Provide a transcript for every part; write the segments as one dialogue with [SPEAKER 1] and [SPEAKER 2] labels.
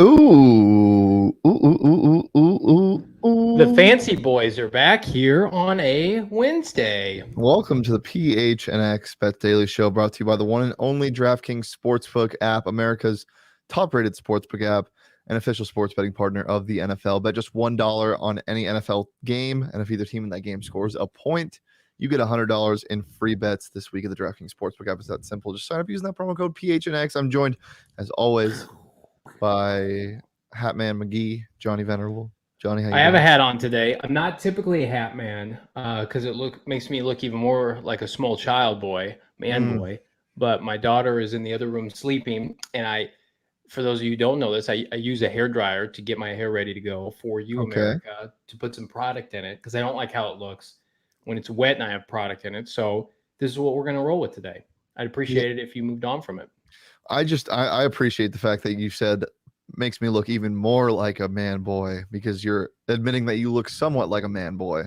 [SPEAKER 1] Ooh, ooh, ooh, ooh, ooh, ooh,
[SPEAKER 2] The
[SPEAKER 1] ooh.
[SPEAKER 2] fancy boys are back here on a Wednesday.
[SPEAKER 1] Welcome to the PHNX Bet Daily Show, brought to you by the one and only DraftKings Sportsbook app, America's top-rated sportsbook app, and official sports betting partner of the NFL. Bet just $1 on any NFL game, and if either team in that game scores a point, you get $100 in free bets this week at the DraftKings Sportsbook app. It's that simple. Just sign up using that promo code PHNX. I'm joined, as always, by Hatman McGee, Johnny Venerable. Johnny, how you
[SPEAKER 2] I have
[SPEAKER 1] doing?
[SPEAKER 2] a hat on today. I'm not typically a hat man because it makes me look even more like a small child man boy. But my daughter is in the other room sleeping, and for those of you who don't know this, I use a hair dryer to get my hair ready to go for you,
[SPEAKER 1] Okay.
[SPEAKER 2] America, to put some product in it because I don't like how it looks when it's wet and I have product in it. So this is what we're going to roll with today. I'd
[SPEAKER 1] Yeah,
[SPEAKER 2] appreciate it if you moved on from it.
[SPEAKER 1] I appreciate the fact that you said makes me look even more like a man boy because you're admitting that you look somewhat like a man boy,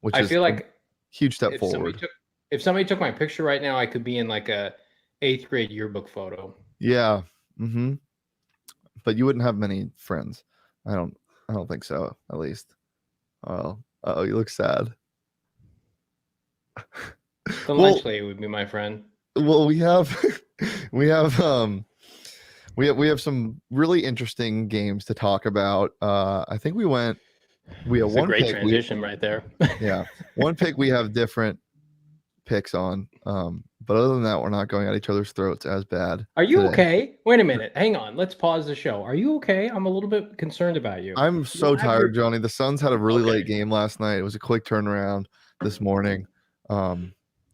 [SPEAKER 1] which
[SPEAKER 2] I
[SPEAKER 1] is
[SPEAKER 2] feel
[SPEAKER 1] a
[SPEAKER 2] like
[SPEAKER 1] huge step
[SPEAKER 2] if somebody
[SPEAKER 1] forward.
[SPEAKER 2] took if somebody took my picture right now, I could be in like a eighth grade yearbook photo.
[SPEAKER 1] Yeah. Mm-hmm. But you wouldn't have many friends. I don't I don't think so, at least. Well, oh, you look sad.
[SPEAKER 2] The
[SPEAKER 1] well
[SPEAKER 2] lunch lady would be my friend.
[SPEAKER 1] well we have we have we have some really interesting games to talk about. I think we have
[SPEAKER 2] It's a
[SPEAKER 1] one
[SPEAKER 2] great
[SPEAKER 1] pick. We
[SPEAKER 2] transition right there.
[SPEAKER 1] Yeah. One pick we have different picks on. But other than that, we're not going at each other's throats as bad
[SPEAKER 2] Are you
[SPEAKER 1] today.
[SPEAKER 2] okay? Wait a minute. Hang on. Let's pause the show. Are you okay? I'm a little bit concerned about you.
[SPEAKER 1] I'm
[SPEAKER 2] You don't
[SPEAKER 1] so
[SPEAKER 2] have your
[SPEAKER 1] tired, Johnny. The Suns had a really
[SPEAKER 2] okay.
[SPEAKER 1] late game last night. It was a quick turnaround this morning.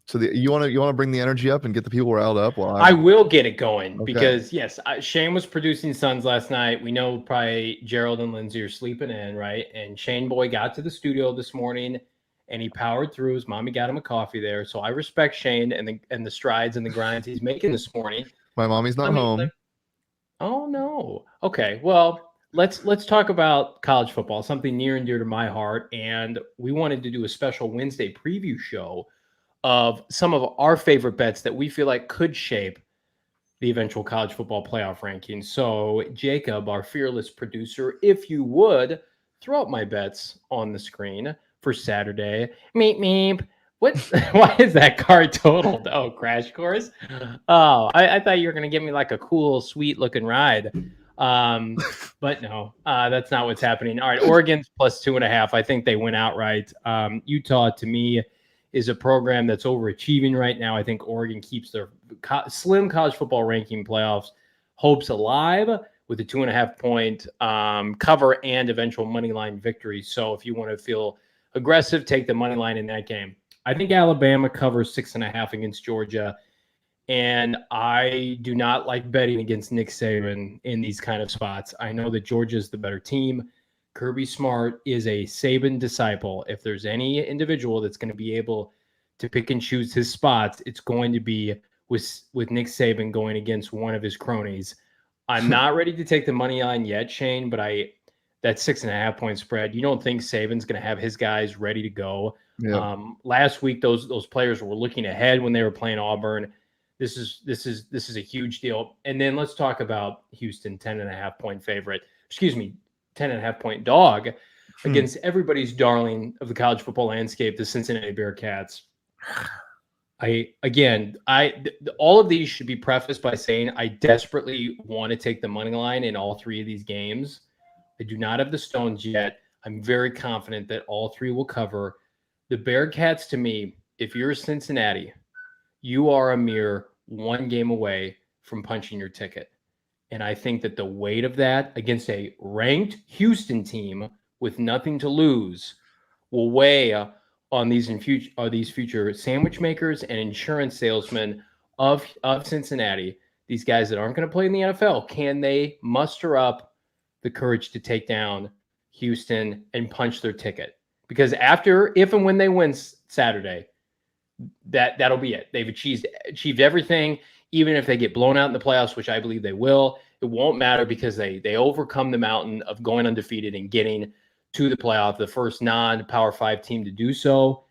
[SPEAKER 1] So you wanna bring the energy up and get the people riled up while
[SPEAKER 2] I
[SPEAKER 1] I'm
[SPEAKER 2] will get it going
[SPEAKER 1] okay.
[SPEAKER 2] because yes, Shane was producing Suns last night. We know probably Gerald and Lindsay are sleeping in, right? And Shane Boy got to the studio this morning and he powered through. His mommy got him a coffee there, so I respect Shane and the strides and the grinds he's making this morning.
[SPEAKER 1] My mommy's not
[SPEAKER 2] Let me.
[SPEAKER 1] home.
[SPEAKER 2] Oh no. Okay. Well, let's talk about college football, something near and dear to my heart. And we wanted to do a special Wednesday preview show of some of our favorite bets that we feel like could shape the eventual college football playoff rankings. So, Jacob, our fearless producer, if you would throw up my bets on the screen for Saturday. Meep meep. What? Why is that card totaled? Oh, Crash Course. Oh, I thought you were gonna give me like a cool, sweet looking ride. Um, but no, that's not what's happening. All right, Oregon's plus 2.5. I think they went outright. Utah, to me, is a program that's overachieving right now. I think Oregon keeps their slim college football ranking playoffs hopes alive with a 2.5 point cover and eventual money line victory. So if you want to feel aggressive, take the money line in that game. I think Alabama covers 6.5 against Georgia. And I do not like betting against Nick Saban in these kind of spots. I know that Georgia's the better team. Kirby Smart is a Saban disciple. If there's any individual that's going to be able to pick and choose his spots, it's going to be with Nick Saban going against one of his cronies. I'm not ready to take the money line yet, Shane, but that 6.5 point spread. You don't think Saban's going to have his guys ready to go?
[SPEAKER 1] Yeah.
[SPEAKER 2] Last week, those players were looking ahead when they were playing Auburn. This is a huge deal. And then let's talk about Houston, 10.5 point favorite. Excuse me, 10.5 point dog against everybody's darling of the college football landscape, the Cincinnati Bearcats. All of these should be prefaced by saying I desperately want to take the money line in all three of these games. I do not have the stones yet. I'm very confident that all three will cover. The Bearcats, to me, if you're Cincinnati, you are a mere one game away from punching your ticket. And I think that the weight of that against a ranked Houston team with nothing to lose will weigh on these future sandwich makers and insurance salesmen of Cincinnati. These guys that aren't going to play in the NFL, can they muster up the courage to take down Houston and punch their ticket? Because if and when they win Saturday, that'll be it. They've achieved everything. Even if they get blown out in the playoffs, which I believe they will, it won't matter because they overcome the mountain of going undefeated and getting to the playoff, the first non-Power 5 team to do so.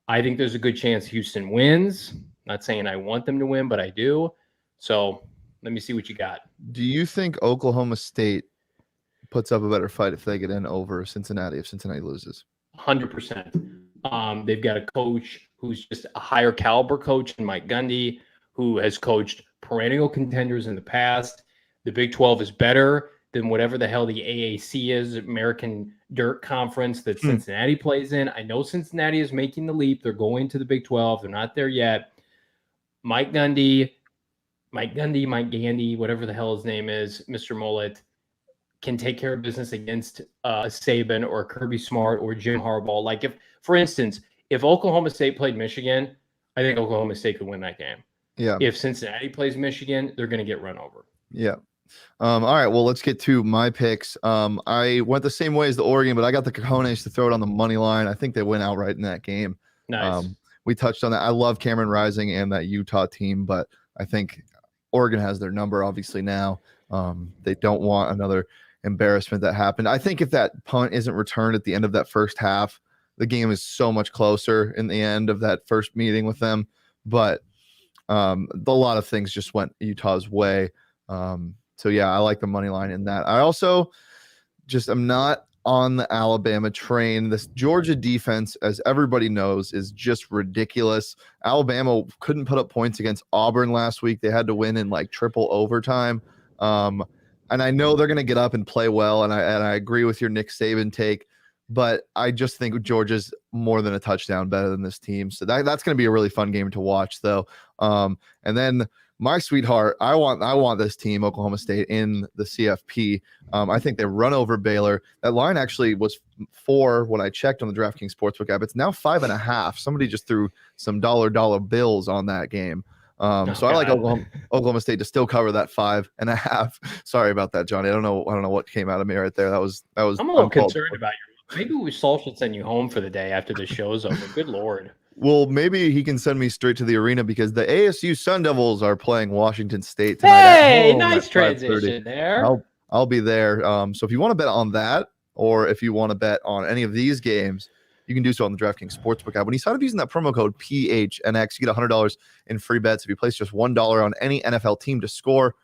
[SPEAKER 2] I think there's a good chance Houston wins. Not saying I want them to win, but I do. So let me see what you got.
[SPEAKER 1] Do you think Oklahoma State puts up a better fight if they get in over Cincinnati if Cincinnati loses.
[SPEAKER 2] 100%. They've got a coach who's just a higher caliber coach than Mike Gundy, who has coached perennial contenders in the past. The Big 12 is better than whatever the hell the AAC is, American Dirt Conference, that Cincinnati plays in. I know Cincinnati is making the leap. They're going to the Big 12. They're not there yet. Mike Gandy, whatever the hell his name is, Mr. Mullet, can take care of business against Saban or Kirby Smart or Jim Harbaugh. Like, if, for instance, if Oklahoma State played Michigan, I think Oklahoma State could win that game.
[SPEAKER 1] Yeah.
[SPEAKER 2] If Cincinnati plays Michigan, they're going to get run over.
[SPEAKER 1] Yeah. All right. Well, let's get to my picks. I went the same way as the Oregon, but I got the cojones to throw it on the money line. I think they went outright in that game.
[SPEAKER 2] Nice.
[SPEAKER 1] We touched on that. I love Cameron Rising and that Utah team, but I think Oregon has their number obviously now. They don't want another embarrassment that happened. I think if that punt isn't returned at the end of that first half, the game is so much closer in the end of that first meeting with them. But a lot of things just went Utah's way. So yeah, I like the money line in that. I also I'm not on the Alabama train. This Georgia defense, as everybody knows, is just ridiculous. Alabama couldn't put up points against Auburn last week. They had to win in like triple overtime. And I know they're going to get up and play well. And I agree with your Nick Saban take, but I just think Georgia's more than a touchdown better than this team. So that's going to be a really fun game to watch though. And then my sweetheart, I want this team, Oklahoma State, in the CFP. I think they run over Baylor. That line actually was 4 when I checked on the DraftKings Sportsbook app. It's now 5.5. Somebody just threw some dollar bills on that game. So I like Oklahoma State to still cover that 5.5. Sorry about that, Johnny. I don't know what came out of me right there. That was. I'm
[SPEAKER 2] a little concerned about you. Maybe we should send you home for the day after the show's over. Good Lord.
[SPEAKER 1] Well, maybe he can send me straight to the arena because the ASU Sun Devils are playing Washington State tonight.
[SPEAKER 2] Hey, nice transition there.
[SPEAKER 1] I'll be there. So if you want to bet on that, or if you want to bet on any of these games, you can do so on the DraftKings Sportsbook app. When you sign up using that promo code PHNX, you get $100 in free bets. If you place just $1 on any NFL team to score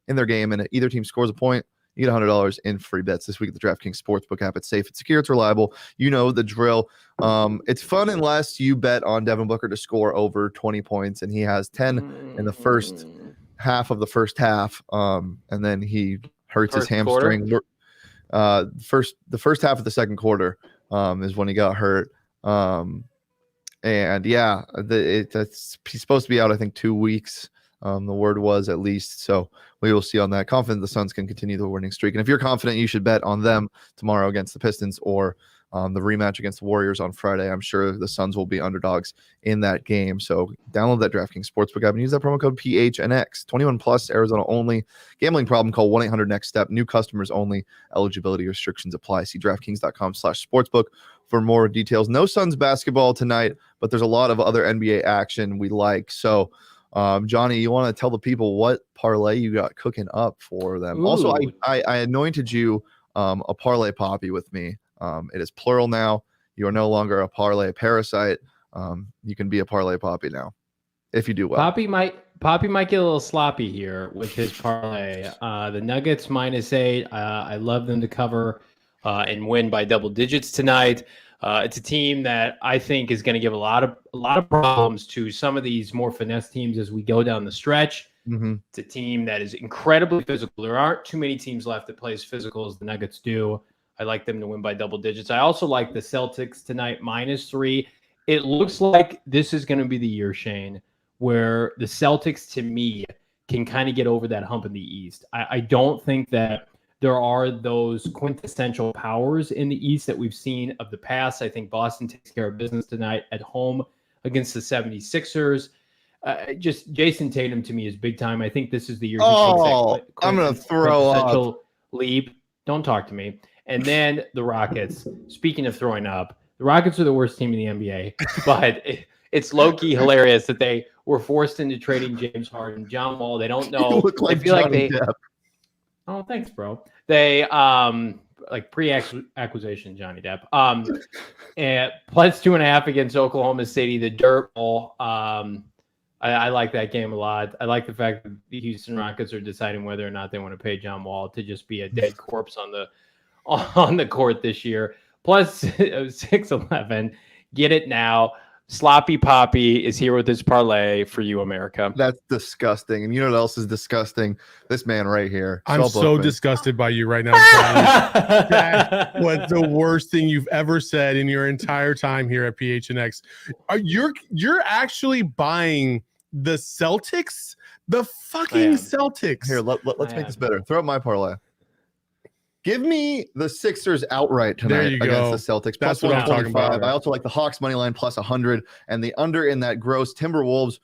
[SPEAKER 1] in their game and either team scores a point, you get $100 in free bets this week at the DraftKings Sportsbook app. It's safe, it's secure, it's reliable. You know the drill. It's fun unless you bet on Devin Booker to score over 20 points, and he has 10 in the first half of the first half, and then he hurts his hamstring. The first half of the second quarter is when he got hurt. And yeah, he's supposed to be out, I think, 2 weeks. The word was at least. So we will see on that. Confident the Suns can continue the winning streak. And if you're confident, you should bet on them tomorrow against the Pistons or the rematch against the Warriors on Friday. I'm sure the Suns will be underdogs in that game. So download that DraftKings Sportsbook app and use that promo code PHNX. 21 plus, Arizona only. Gambling problem, call 1-800-NEXT-STEP. New customers only. Eligibility restrictions apply. See DraftKings.com/sportsbook for more details. No Suns basketball tonight, but there's a lot of other NBA action we like. So Johnny, you want to tell the people what parlay you got cooking up for them? Ooh. Also, I anointed you a parlay poppy with me. It is plural now. You are no longer a parlay parasite. You can be a parlay poppy now if you do well.
[SPEAKER 2] Poppy might get a little sloppy here with his parlay. The Nuggets -8. I love them to cover and win by double digits tonight. It's a team that I think is going to give a lot of problems to some of these more finesse teams as we go down the stretch.
[SPEAKER 1] Mm-hmm.
[SPEAKER 2] It's a team that is incredibly physical. There aren't too many teams left that play as physical as the Nuggets do. I like them to win by double digits. I also like the Celtics tonight -3. It looks like this is going to be the year, Shane, where the Celtics, to me, can kind of get over that hump in the East. I don't think that there are those quintessential powers in the East that we've seen of the past. I think Boston takes care of business tonight at home against the 76ers. Just Jason Tatum to me is big time. I think this is the year he takes that
[SPEAKER 1] I'm going to throw up.
[SPEAKER 2] Leap. Don't talk to me. And then the Rockets. Speaking of throwing up, the Rockets are the worst team in the NBA, but it's low-key hilarious that they were forced into trading James Harden, John Wall. They don't know.
[SPEAKER 1] They feel like they Depp.
[SPEAKER 2] Oh, thanks, bro. They like pre-acquisition Johnny Depp. And plus 2.5 against Oklahoma City, the Dirt Bowl. I like that game a lot. I like the fact that the Houston Rockets are deciding whether or not they want to pay John Wall to just be a dead corpse on on the court this year. Plus 611. Get it now. Sloppy Poppy is here with his parlay for you, America.
[SPEAKER 1] That's disgusting. And you know what else is disgusting? This man right here.
[SPEAKER 3] I'm so disgusted by you right now. That was the worst thing you've ever said in your entire time here at PHNX. You're actually buying the Celtics? The fucking Celtics.
[SPEAKER 1] Here, let's make this better. Throw up my parlay. Give me the Sixers outright tonight against the Celtics.
[SPEAKER 3] That's
[SPEAKER 1] plus
[SPEAKER 3] what I'm talking about.
[SPEAKER 1] I also like the Hawks money line plus 100 and the under in that gross Timberwolves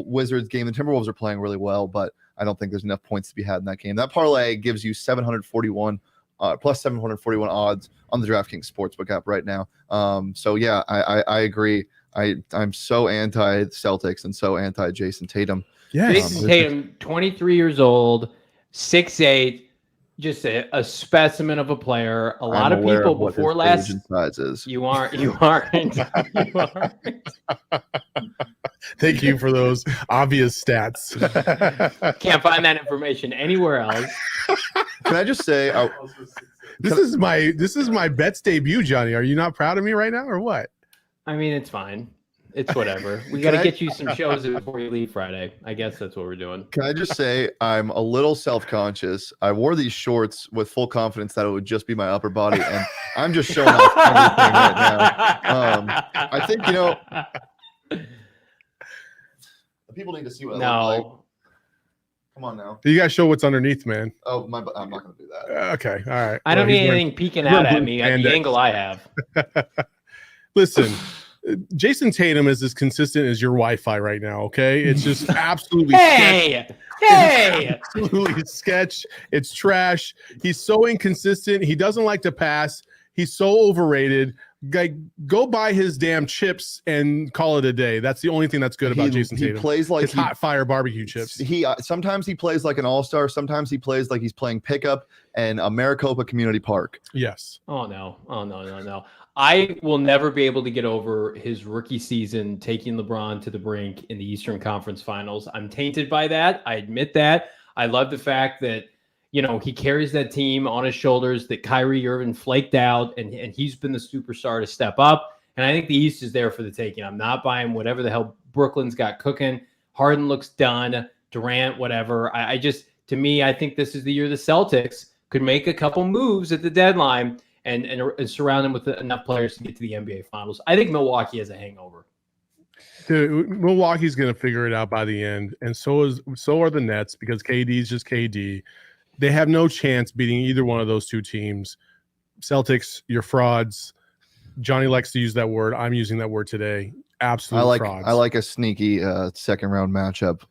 [SPEAKER 1] Wizards game. The Timberwolves are playing really well, but I don't think there's enough points to be had in that game. That parlay gives you 741 plus 741 odds on the DraftKings Sportsbook app right now. So yeah, I agree. I'm so anti Celtics and so anti Jason Tatum.
[SPEAKER 3] Yeah,
[SPEAKER 2] Jason Tatum, 23 years old, 6'8". Just a specimen of a player. A lot of people before last
[SPEAKER 1] sizes.
[SPEAKER 2] You aren't.
[SPEAKER 3] Thank you for those obvious stats.
[SPEAKER 2] Can't find that information anywhere else.
[SPEAKER 1] Can I just say
[SPEAKER 3] this is my bets debut, Johnny. Are you not proud of me right now or what?
[SPEAKER 2] I mean, it's fine. It's whatever. We got to get you some shows before you leave Friday. I guess that's what we're doing.
[SPEAKER 1] Can I just say I'm a little self-conscious. I wore these shorts with full confidence that it would just be my upper body, and I'm just showing off everything right now. I think, the people need to see what I look like. Come on now.
[SPEAKER 3] You guys show what's underneath, man.
[SPEAKER 1] Oh, I'm not going to do that.
[SPEAKER 3] Okay, all right.
[SPEAKER 2] I don't need anything peeking out at me at the angle I have.
[SPEAKER 3] Listen. Jason Tatum is as consistent as your Wi-Fi right now, okay? It's just absolutely absolutely sketch. It's trash. He's so inconsistent. He doesn't like to pass. He's so overrated. Go buy his damn chips and call it a day. That's the only thing that's good about Jason Tatum.
[SPEAKER 1] He plays like
[SPEAKER 3] his hot fire barbecue chips.
[SPEAKER 1] Sometimes he plays like an all-star. Sometimes he plays like he's playing pickup in a Maricopa Community Park.
[SPEAKER 3] Yes.
[SPEAKER 2] Oh no. I will never be able to get over his rookie season taking LeBron to the brink in the Eastern Conference Finals. I'm tainted by that. I admit that. I love the fact that, he carries that team on his shoulders, that Kyrie Irving flaked out, and he's been the superstar to step up. And I think the East is there for the taking. I'm not buying whatever the hell Brooklyn's got cooking. Harden looks done. Durant, whatever. To me, I think this is the year the Celtics could make a couple moves at the deadline and surround him with enough players to get to the NBA Finals. I think Milwaukee has a hangover.
[SPEAKER 3] Dude, Milwaukee's going to figure it out by the end, and so are the Nets because KD is just KD. They have no chance beating either one of those two teams. Celtics, you're frauds. Johnny likes to use that word. I'm using that word today. Absolute frauds.
[SPEAKER 1] I like a sneaky second round matchup.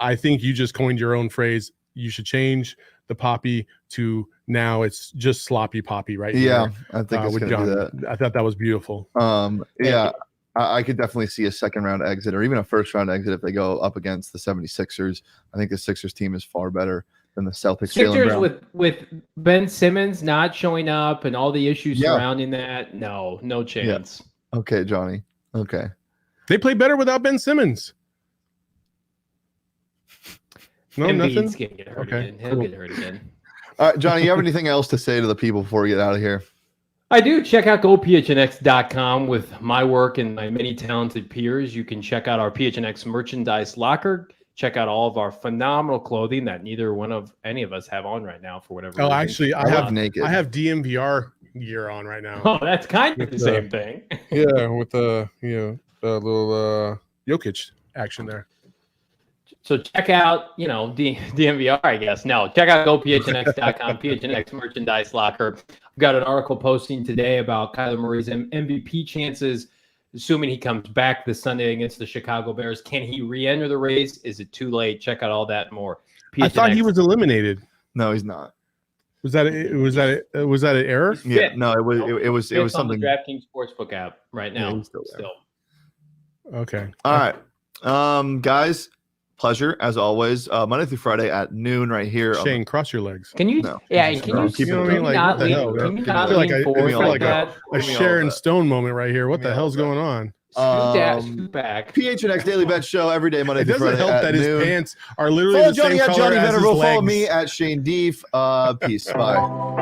[SPEAKER 3] I think you just coined your own phrase. You should change the Poppy to now it's just sloppy Poppy right
[SPEAKER 1] yeah
[SPEAKER 3] here,
[SPEAKER 1] I think it's gonna do that.
[SPEAKER 3] I thought that was beautiful.
[SPEAKER 1] I could definitely see a second round exit or even a first round exit if they go up against the 76ers. I think the Sixers team is far better than the Celtics.
[SPEAKER 2] Sixers with Ben Simmons not showing up and all the issues surrounding that, no chance.
[SPEAKER 1] Yeah. Okay, Johnny. Okay,
[SPEAKER 3] they play better without Ben Simmons. No, nothing.
[SPEAKER 2] Gonna get hurt again. He'll get hurt again.
[SPEAKER 1] All right, Johnny, you have anything else to say to the people before we get out of here?
[SPEAKER 2] I do. Check out gophnx.com with my work and my many talented peers. You can check out our PHNX merchandise locker. Check out all of our phenomenal clothing that any of us have on right now for whatever reason.
[SPEAKER 3] Actually, I have DMVR gear on right now.
[SPEAKER 2] Oh, that's kind of the same thing.
[SPEAKER 3] Yeah, with the little Jokic action there.
[SPEAKER 2] So check out, DMVR, I guess. No, check out gophnx.com, PHNX merchandise locker. I've got an article posting today about Kyler Murray's MVP chances, assuming he comes back this Sunday against the Chicago Bears. Can he re-enter the race? Is it too late? Check out all that and more.
[SPEAKER 3] PHNX. I thought he was eliminated.
[SPEAKER 1] No, he's not.
[SPEAKER 3] Was that an error?
[SPEAKER 1] Yeah, no, it was something.
[SPEAKER 2] On the DraftKings Sportsbook app right now.
[SPEAKER 1] Yeah, still.
[SPEAKER 3] Okay.
[SPEAKER 1] All right, guys. Pleasure as always. Monday through Friday at noon, right here.
[SPEAKER 3] Shane, cross your legs.
[SPEAKER 2] Can you?
[SPEAKER 1] No.
[SPEAKER 2] Yeah, can you not lean forward like that?
[SPEAKER 3] A Sharon Stone moment right here. What the hell's going on?
[SPEAKER 2] Scoot back.
[SPEAKER 1] PHNX Daily Bet Show every day, Monday through Friday.
[SPEAKER 3] It doesn't help that
[SPEAKER 1] noon.
[SPEAKER 3] his pants are literally
[SPEAKER 1] Follow
[SPEAKER 3] the same
[SPEAKER 1] Johnny
[SPEAKER 3] color
[SPEAKER 1] at Johnny
[SPEAKER 3] as his
[SPEAKER 1] Venerable.
[SPEAKER 3] legs.
[SPEAKER 1] Follow me at Shane Dief. Peace. Bye.